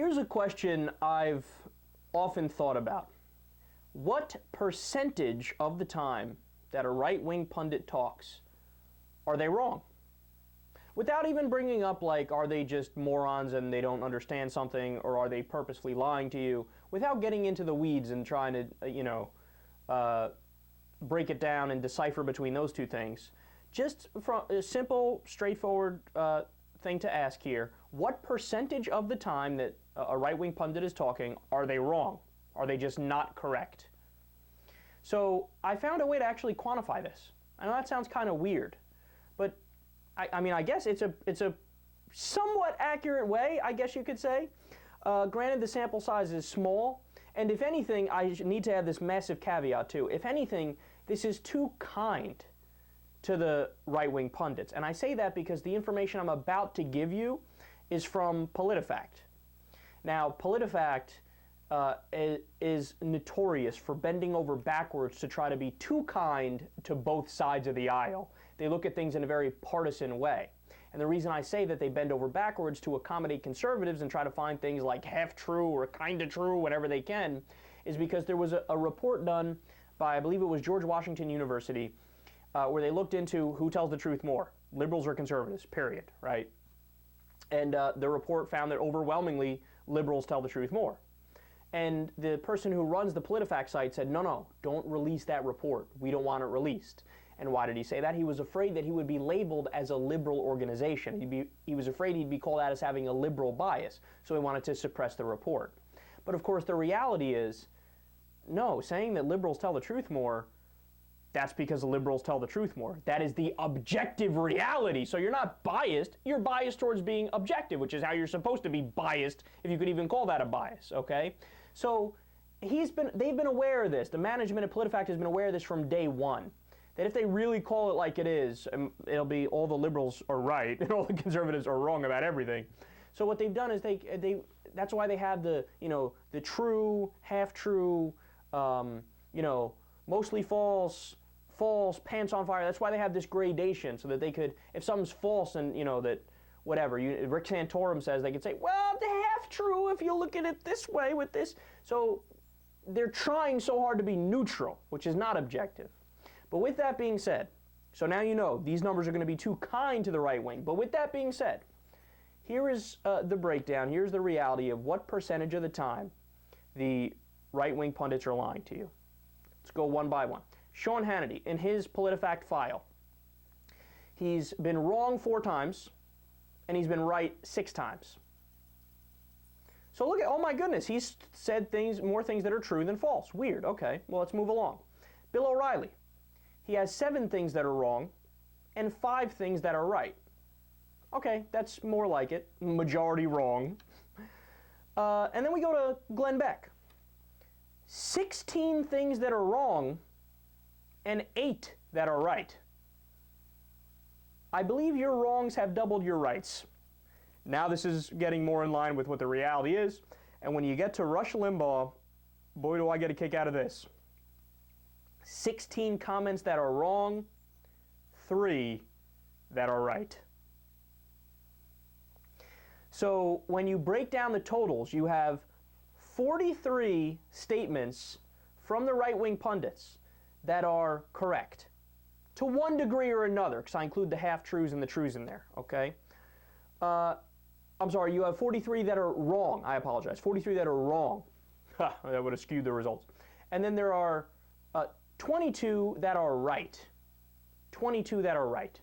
Here's a question I've often thought about. What percentage of the time that a right-wing pundit talks are they wrong? Without even bringing up, like, are they just morons and they don't understand something, or are they purposefully lying to you, without getting into the weeds and trying to, break it down and decipher between those two things. Just from a simple, straightforward thing to ask here, what percentage of the time that a right-wing pundit is talking are they wrong? Are they just not correct? So I found a way to actually quantify this. I know that sounds kind of weird, but I mean, I guess it's a somewhat accurate way, I guess you could say. Granted, the sample size is small, and if anything, I need to add this massive caveat too. If anything, this is too kind to the right-wing pundits. And I say that because the information I'm about to give you is from PolitiFact. Now, PolitiFact is notorious for bending over backwards to try to be too kind to both sides of the aisle. They look at things in a very partisan way. And the reason I say that they bend over backwards to accommodate conservatives and try to find things like half true or kind of true, whatever they can, is because there was a report done by, I believe it was George Washington University, where they looked into who tells the truth more, liberals or conservatives, period, right? And the report found that overwhelmingly liberals tell the truth more. And the person who runs the PolitiFact site said, no, don't release that report. We don't want it released. And why did he say that? He was afraid that he would be labeled as a liberal organization. He was afraid he'd be called out as having a liberal bias, so he wanted to suppress the report. But of course, the reality is, no, saying that liberals tell the truth more, that's because the liberals tell the truth more. That is the objective reality. So you're not biased, you're biased towards being objective, which is how you're supposed to be biased, if you could even call that a bias, okay? So they've been aware of this. The management at PolitiFact has been aware of this from day one. That if they really call it like it is, it'll be all the liberals are right and all the conservatives are wrong about everything. So what they've done is that's why they have the true, half true, mostly false, pants on fire. That's why they have this gradation, so that they could, if something's false and that whatever, Rick Santorum says, they could say, well, the half true if you look at it this way with this. So they're trying so hard to be neutral, which is not objective. But with that being said, so now you know these numbers are going to be too kind to the right wing. But with that being said, here is the breakdown. Here's the reality of what percentage of the time the right-wing pundits are lying to you. Let's go one by one. Sean Hannity, in his PolitiFact file, he's been wrong 4 times, and he's been right 6 times. So look at, oh my goodness, he's said more things that are true than false. Weird, okay, well let's move along. Bill O'Reilly, he has 7 things that are wrong, and 5 things that are right. Okay, that's more like it, majority wrong. And then we go to Glenn Beck. 16 things that are wrong, and 8 that are right. I believe your wrongs have doubled your rights. Now this is getting more in line with what the reality is. And when you get to Rush Limbaugh, boy do I get a kick out of this. 16 comments that are wrong, 3 that are right. So when you break down the totals, you have 43 statements from the right-wing pundits that are correct, to one degree or another, because I include the half-truths and the truths in there, okay? I'm sorry, you have 43 that are wrong. I apologize. 43 that are wrong. That would have skewed the results. And then there are 22 that are right. 22 that are right.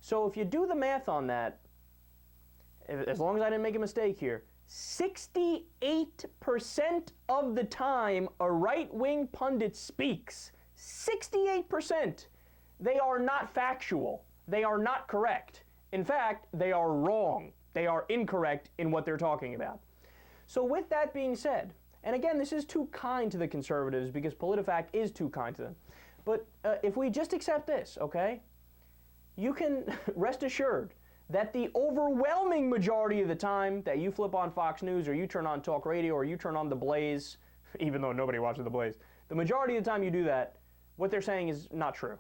So if you do the math on that, as long as I didn't make a mistake here, 68% of the time a right-wing pundit speaks, 68%, they are not factual. They are not correct. In fact, they are wrong. They are incorrect in what they're talking about. So with that being said, and again, this is too kind to the conservatives because PolitiFact is too kind to them. But if we just accept this, okay, you can rest assured that the overwhelming majority of the time that you flip on Fox News or you turn on talk radio or you turn on The Blaze, even though nobody watches The Blaze, the majority of the time you do that, what they're saying is not true.